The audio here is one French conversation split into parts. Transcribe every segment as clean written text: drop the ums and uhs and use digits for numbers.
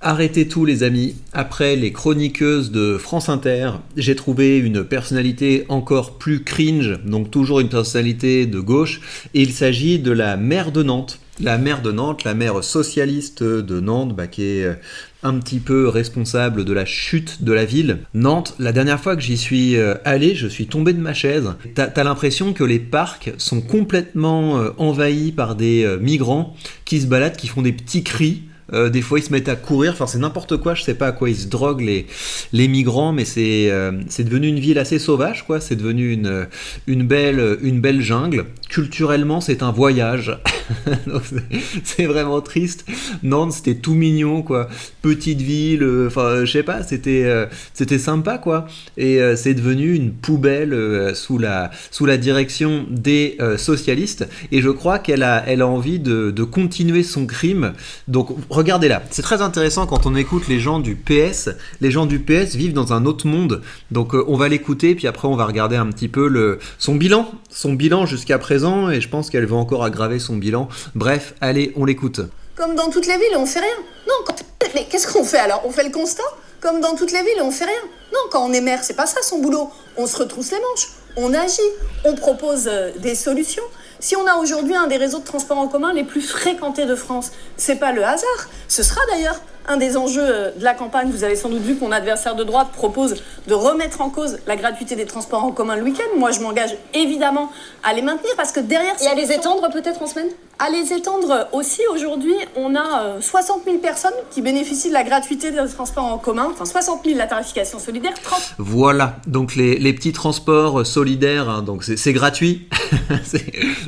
Arrêtez tout les amis, après les chroniqueuses de France Inter, j'ai trouvé une personnalité encore plus cringe, donc toujours une personnalité de gauche, et il s'agit de la maire de Nantes. La maire de Nantes, la maire socialiste de Nantes, qui est un petit peu responsable de la chute de la ville. Nantes, la dernière fois que j'y suis allé, je suis tombé de ma chaise. T'as l'impression que les parcs sont complètement envahis par des migrants qui se baladent, qui font des petits cris. Des fois ils se mettent à courir, enfin c'est n'importe quoi, je sais pas à quoi ils se droguent les migrants, mais c'est devenu une ville assez sauvage, quoi. C'est devenu une belle jungle. Culturellement c'est un voyage. Donc, c'est vraiment triste. Nantes c'était tout mignon, quoi. Petite ville, enfin je sais pas, c'était sympa, quoi. Et c'est devenu une poubelle sous la direction des socialistes. Et je crois qu'elle a envie de continuer son crime. Donc regardez là, c'est très intéressant quand on écoute les gens du PS. Les gens du PS vivent dans un autre monde. Donc on va l'écouter, puis après on va regarder un petit peu son bilan jusqu'à présent, et je pense qu'elle va encore aggraver son bilan. Bref, allez, on l'écoute. Comme dans toutes les villes, on fait rien. Non, mais qu'est-ce qu'on fait alors? On fait le constat? Comme dans toutes les villes, on fait rien. Non, quand on est maire, c'est pas ça son boulot. On se retrousse les manches, on agit, on propose des solutions. Si on a aujourd'hui un des réseaux de transport en commun les plus fréquentés de France, c'est pas le hasard. Ce sera d'ailleurs un des enjeux de la campagne. Vous avez sans doute vu que mon adversaire de droite propose de remettre en cause la gratuité des transports en commun le week-end. Moi, je m'engage évidemment à les maintenir parce que derrière... Et à les étendre peut-être en semaine ? À les étendre aussi. Aujourd'hui, on a 60 000 personnes qui bénéficient de la gratuité des transports en commun. Enfin, 60 000 la tarification solidaire, 30. Voilà, donc les petits transports solidaires, hein, donc c'est gratuit.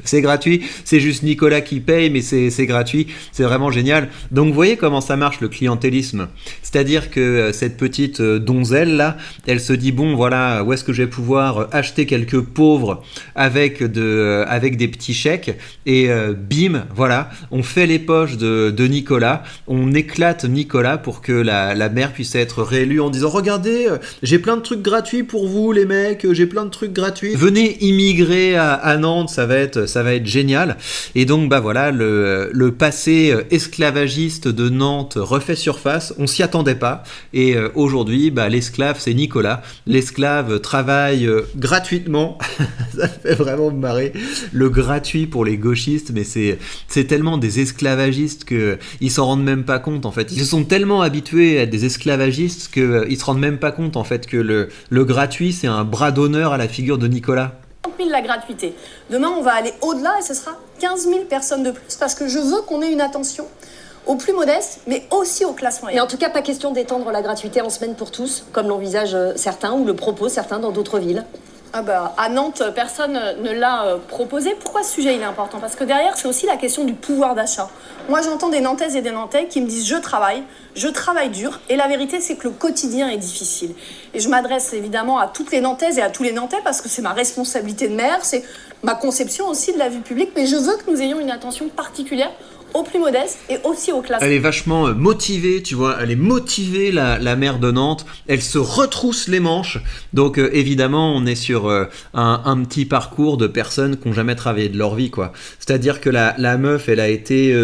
c'est gratuit, c'est juste Nicolas qui paye, mais c'est gratuit, c'est vraiment génial. Donc vous voyez comment ça marche le clientélisme. C'est-à-dire que cette petite donzelle là, elle se dit bon voilà, où est-ce que je vais pouvoir acheter quelques pauvres avec des petits chèques, et bim, voilà, on fait les poches de Nicolas, on éclate Nicolas pour que la maire puisse être réélue en disant regardez, j'ai plein de trucs gratuits pour vous les mecs, j'ai plein de trucs gratuits. Venez immigrer à Nantes, ça va être génial. Et donc voilà, le passé esclavagiste de Nantes refait surface, on s'y attendait pas, et aujourd'hui l'esclave c'est Nicolas. L'esclave travaille gratuitement. Ça fait vraiment me marrer, le gratuit pour les gauchistes, mais c'est tellement des esclavagistes qu'ils s'en rendent même pas compte en fait. Ils se sont tellement habitués à être des esclavagistes qu'ils se rendent même pas compte en fait que le gratuit c'est un bras d'honneur à la figure de Nicolas. 30 000 la gratuité. Demain, on va aller au-delà et ce sera 15 000 personnes de plus parce que je veux qu'on ait une attention aux plus modestes, mais aussi aux classes moyennes. Mais en tout cas, pas question d'étendre la gratuité en semaine pour tous, comme l'envisagent certains ou le proposent certains dans d'autres villes. À Nantes, personne ne l'a proposé. Pourquoi ce sujet il est important? Parce que derrière, c'est aussi la question du pouvoir d'achat. Moi, j'entends des Nantaises et des Nantais qui me disent je travaille dur, et la vérité, c'est que le quotidien est difficile. Et je m'adresse évidemment à toutes les Nantaises et à tous les Nantais parce que c'est ma responsabilité de maire, c'est ma conception aussi de la vie publique, mais je veux que nous ayons une attention particulière aux plus modestes et aussi aux classes. Elle est vachement motivée, tu vois, elle est motivée, la maire de Nantes, elle se retrousse les manches. Donc évidemment, on est sur un petit parcours de personnes qui n'ont jamais travaillé de leur vie, quoi. C'est-à-dire que la meuf, elle a été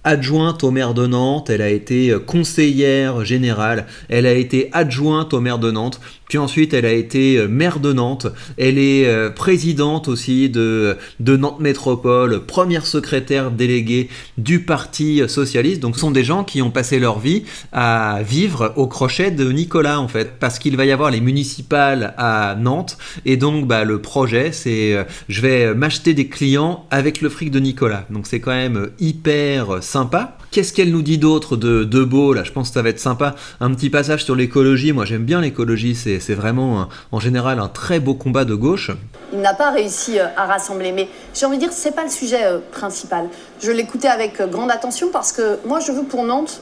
adjointe au maire de Nantes, elle a été conseillère générale, elle a été adjointe au maire de Nantes, puis ensuite elle a été maire de Nantes, elle est présidente aussi de Nantes Métropole, première secrétaire déléguée du Parti Socialiste. Donc ce sont des gens qui ont passé leur vie à vivre au crochet de Nicolas en fait, parce qu'il va y avoir les municipales à Nantes, et donc le projet c'est je vais m'acheter des clients avec le fric de Nicolas. Donc c'est quand même hyper sympa. Qu'est-ce qu'elle nous dit d'autre de beau là? Je pense que ça va être sympa. Un petit passage sur l'écologie. Moi j'aime bien l'écologie, c'est vraiment en général un très beau combat de gauche. Il n'a pas réussi à rassembler, mais j'ai envie de dire c'est pas le sujet principal. Je l'écoutais avec grande attention parce que moi je veux pour Nantes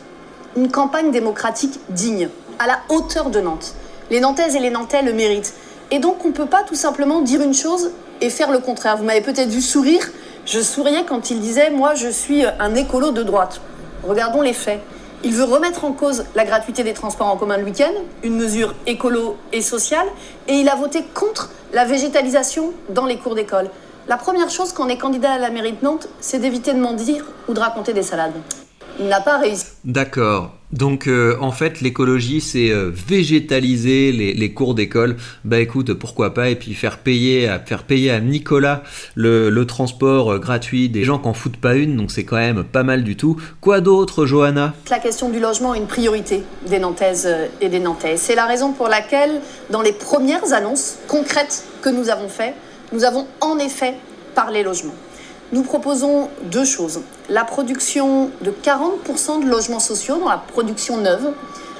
une campagne démocratique digne, à la hauteur de Nantes. Les Nantaises et les Nantais le méritent. Et donc on peut pas tout simplement dire une chose et faire le contraire. Vous m'avez peut-être vu sourire. Je souriais quand il disait « Moi, je suis un écolo de droite ». Regardons les faits. Il veut remettre en cause la gratuité des transports en commun le week-end, une mesure écolo et sociale, et il a voté contre la végétalisation dans les cours d'école. La première chose quand on est candidat à la mairie de Nantes, c'est d'éviter de mentir ou de raconter des salades. il n'a pas réussi. D'accord. Donc en fait l'écologie c'est végétaliser les cours d'école. Bah écoute, pourquoi pas, et puis faire payer à Nicolas le transport gratuit des gens qui en foutent pas une, donc c'est quand même pas mal du tout. Quoi d'autre, Johanna ? La question du logement est une priorité des Nantaises et des Nantais. C'est la raison pour laquelle, dans les premières annonces concrètes que nous avons faites, nous avons en effet parlé logement. Nous proposons 2 choses. La production de 40% de logements sociaux dans la production neuve,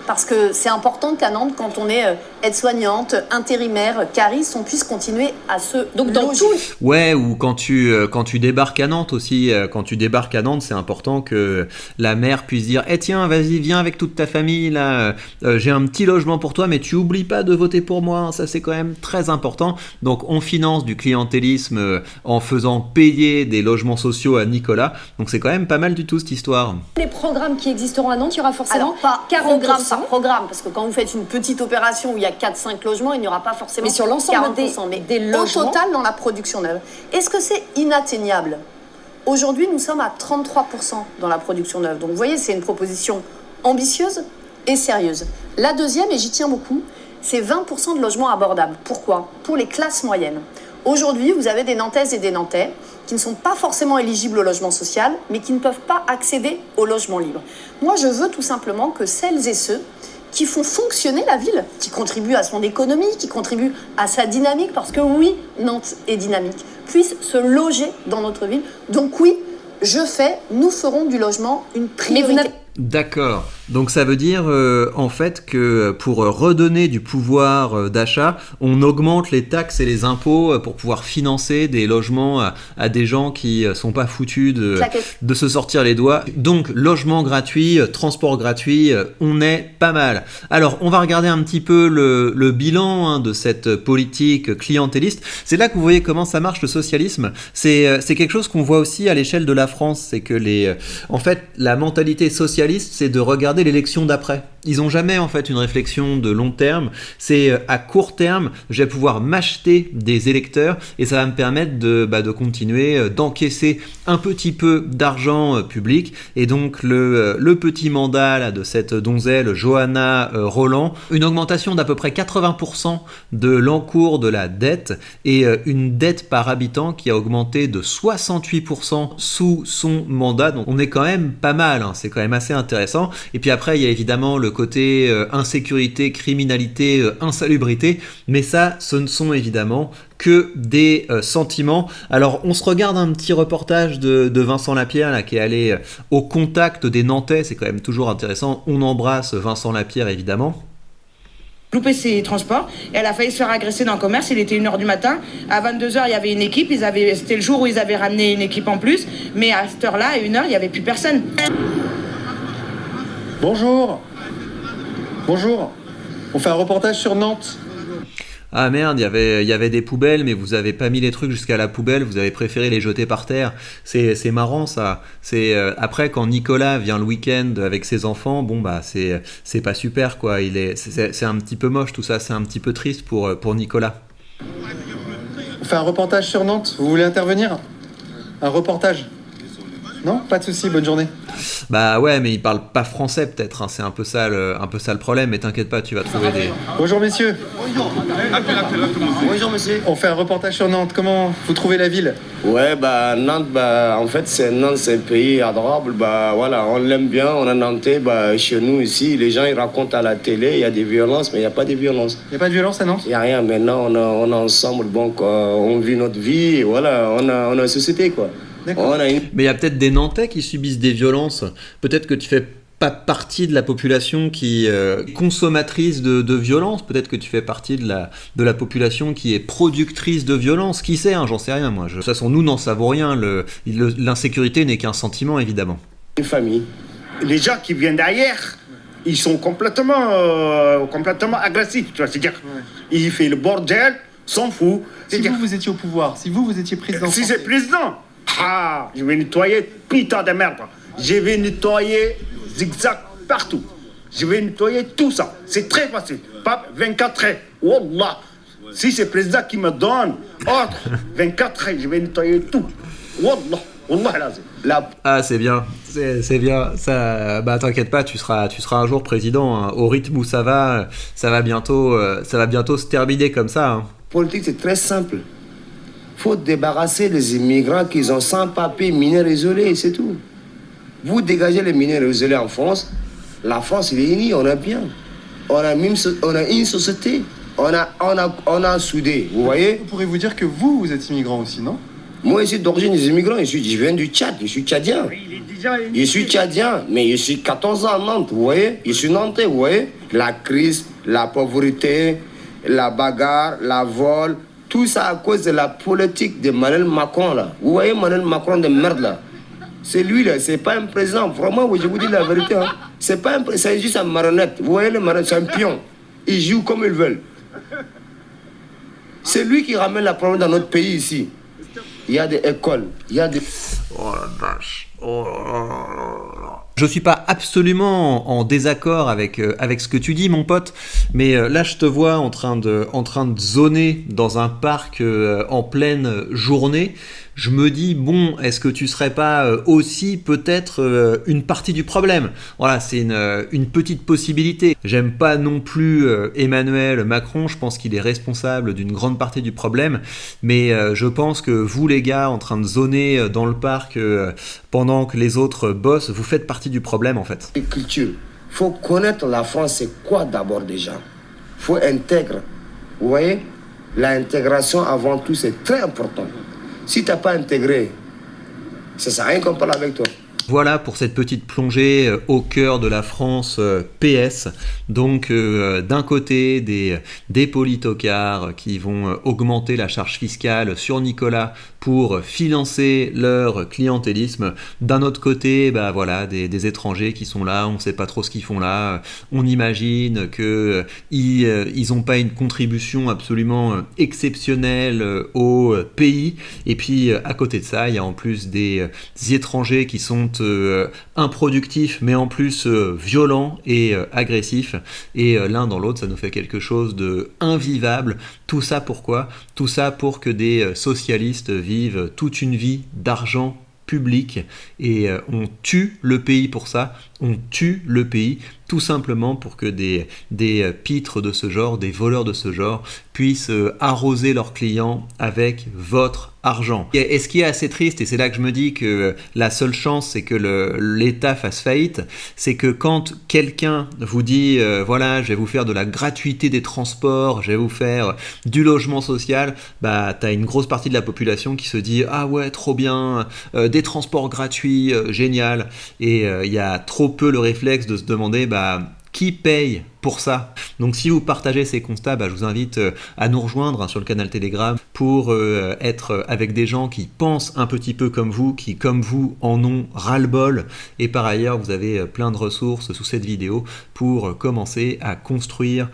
parce que c'est important qu'à Nantes, quand on est aide-soignante, intérimaire, cariste, on puisse continuer à se loger. Ouais, ou quand tu débarques à Nantes aussi, quand tu débarques à Nantes, c'est important que la mère puisse dire « tiens, vas-y, viens avec toute ta famille, là, j'ai un petit logement pour toi, mais tu oublies pas de voter pour moi, hein, ça c'est quand même très important. » Donc on finance du clientélisme en faisant payer des logements sociaux à Nicolas, donc c'est quand même pas mal du tout cette histoire. Les programmes qui existeront à Nantes, il y aura forcément pas 40%. Par programme, parce que quand vous faites une petite opération où il y a 4-5 logements, il n'y aura pas forcément 40%. Mais sur l'ensemble des logements, au total dans la production neuve. Est-ce que c'est inatteignable ? Aujourd'hui, nous sommes à 33% dans la production neuve. Donc vous voyez, c'est une proposition ambitieuse et sérieuse. La deuxième, et j'y tiens beaucoup, c'est 20% de logements abordables. Pourquoi ? Pour les classes moyennes. Aujourd'hui, vous avez des Nantaises et des Nantais qui ne sont pas forcément éligibles au logement social, mais qui ne peuvent pas accéder au logement libre. Moi, je veux tout simplement que celles et ceux qui font fonctionner la ville, qui contribuent à son économie, qui contribuent à sa dynamique, parce que oui, Nantes est dynamique, puissent se loger dans notre ville. Donc oui, nous ferons du logement une priorité. D'accord. Donc ça veut dire en fait que pour redonner du pouvoir d'achat, on augmente les taxes et les impôts pour pouvoir financer des logements à des gens qui sont pas foutus de se sortir les doigts. Donc logement gratuit, transport gratuit, on est pas mal. Alors on va regarder un petit peu le bilan de cette politique clientéliste. C'est là que vous voyez comment ça marche le socialisme. C'est quelque chose qu'on voit aussi à l'échelle de la France. C'est que en fait la mentalité socialiste, c'est de regarder l'élection d'après. Ils n'ont jamais en fait une réflexion de long terme. C'est à court terme, je vais pouvoir m'acheter des électeurs et ça va me permettre de continuer d'encaisser un petit peu d'argent public. Et donc le petit mandat là, de cette donzelle Johanna Roland, une augmentation d'à peu près 80% de l'encours de la dette et une dette par habitant qui a augmenté de 68% sous son mandat. Donc on est quand même pas mal, hein. C'est quand même assez intéressant. Et puis après, il y a évidemment le côté insécurité, criminalité, insalubrité, mais ça, ce ne sont évidemment que des sentiments. Alors, on se regarde un petit reportage de Vincent Lapierre, là, qui est allé au contact des Nantais, c'est quand même toujours intéressant. On embrasse Vincent Lapierre, évidemment. Loupé ses transports, et elle a failli se faire agresser dans le commerce. Il était 1h du matin, à 22h il y avait une équipe, c'était le jour où ils avaient ramené une équipe en plus, mais à cette heure-là, à 1h, il n'y avait plus personne. Bonjour. On fait un reportage sur Nantes. Ah merde, il y avait des poubelles, mais vous avez pas mis les trucs jusqu'à la poubelle, vous avez préféré les jeter par terre. C'est marrant ça. C'est après quand Nicolas vient le week-end avec ses enfants, bon bah c'est pas super quoi. C'est un petit peu moche tout ça, c'est un petit peu triste pour Nicolas. On fait un reportage sur Nantes. Vous voulez intervenir ? Un reportage ? Non ? Pas de souci. Bonne journée. Bah ouais, mais il parle pas français peut-être, hein. C'est un peu ça le problème, mais t'inquiète pas, tu vas trouver des... Bonjour messieurs. Bonjour monsieur. On fait un reportage sur Nantes, comment vous trouvez la ville ? Ouais, bah Nantes, en fait c'est un pays adorable, voilà, on l'aime bien, on est nantais, chez nous ici, les gens ils racontent à la télé, il y a des violences, mais il n'y a pas de violence. Il n'y a pas de violence à Nantes ? Il n'y a rien, maintenant on est ensemble, on vit notre vie, et voilà, on a une société quoi. Mais il y a peut-être des Nantais qui subissent des violences. Peut-être que tu fais pas partie de la population qui consommatrice de violence. Peut-être que tu fais partie de la population qui est productrice de violence. Qui sait, hein, j'en sais rien moi. De toute façon, nous n'en savons rien. L'insécurité n'est qu'un sentiment, évidemment. Une famille. Les gens qui viennent derrière, ils sont complètement agressifs. Tu vois, c'est-à-dire, ils font le bordel, s'en foutent. Si vous étiez au pouvoir, si vous étiez président... Si c'est président, je vais nettoyer putain de merde. Je vais nettoyer zigzag partout. Je vais nettoyer tout ça. C'est très facile. Pas 24 heures. Wallah. Si c'est le président qui me donne ordre, 24 heures, je vais nettoyer tout. Wallah. Wallah lazim. Ah, c'est bien, c'est bien. Ça, bah t'inquiète pas, tu seras un jour président, hein. Au rythme où ça va bientôt se terminer comme ça, hein. Politique, c'est très simple. Faut débarrasser les immigrants qui ont sans papier, mineurs isolés, c'est tout. Vous dégagez les mineurs isolés en France, la France, il est unie, on est bien. On a une société, on a soudé, vous voyez. Pourriez-vous dire que vous êtes immigrant aussi, non? Moi, je suis d'origine des immigrants, je viens du Tchad, je suis tchadien. Je suis tchadien, mais je suis 14 ans à Nantes, vous voyez. Je suis nantais, vous voyez. La crise, la pauvreté, la bagarre, la vol, tout ça à cause de la politique de Emmanuel Macron, là. Vous voyez Emmanuel Macron de merde, là. C'est lui, là, c'est pas un président. Vraiment, je vous dis la vérité, hein. C'est juste un marionnette. Vous voyez, le marionnette, c'est un pion. Ils jouent comme ils veulent. C'est lui qui ramène la problème dans notre pays ici. Il y a des écoles, il y a des... Oh la vache. Oh là là. Je suis pas absolument en désaccord avec ce que tu dis, mon pote, mais là je te vois en train de zoner dans un parc en pleine journée. Je me dis, bon, est-ce que tu serais pas aussi peut-être une partie du problème? Voilà, c'est une petite possibilité. J'aime pas non plus Emmanuel Macron, je pense qu'il est responsable d'une grande partie du problème, mais je pense que vous les gars en train de zoner dans le parc pendant que les autres bossent, vous faites partie du problème en fait. Culture. Faut connaître la France, c'est quoi d'abord déjà? Faut intégrer. Vous voyez? L'intégration avant tout, c'est très important. Si tu n'as pas intégré, ça ne sert à rien qu'on parle avec toi. Voilà pour cette petite plongée au cœur de la France PS. Donc d'un côté des politocards qui vont augmenter la charge fiscale sur Nicolas pour financer leur clientélisme. D'un autre côté, bah voilà, des étrangers qui sont là, on ne sait pas trop ce qu'ils font là. On imagine qu'ils n'ont pas une contribution absolument exceptionnelle au pays. Et puis à côté de ça, il y a en plus des étrangers qui sont improductifs, mais en plus violents et agressifs. Et l'un dans l'autre, ça nous fait quelque chose de invivable. Tout ça pourquoi? Tout ça pour que des socialistes vivent toute une vie d'argent public et on tue le pays pour ça, on tue le pays tout simplement pour que des pitres de ce genre, des voleurs de ce genre puissent arroser leurs clients avec votre argent. Et ce qui est assez triste, et c'est là que je me dis que la seule chance c'est que l'État fasse faillite, c'est que quand quelqu'un vous dit voilà, je vais vous faire de la gratuité des transports, je vais vous faire du logement social, bah t'as une grosse partie de la population qui se dit ah ouais trop bien, des transports gratuits, génial, et il y a trop peu le réflexe de se demander bah qui paye pour ça? Donc si vous partagez ces constats, bah, je vous invite à nous rejoindre sur le canal Telegram pour être avec des gens qui pensent un petit peu comme vous, qui comme vous en ont ras-le-bol. Et par ailleurs, vous avez plein de ressources sous cette vidéo pour commencer à construire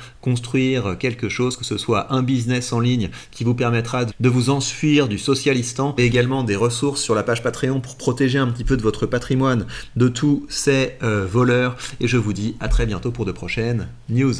quelque chose, que ce soit un business en ligne qui vous permettra de vous enfuir du socialistan, et également des ressources sur la page Patreon pour protéger un petit peu de votre patrimoine de tous ces voleurs. Et je vous dis à très bientôt pour de prochaines news.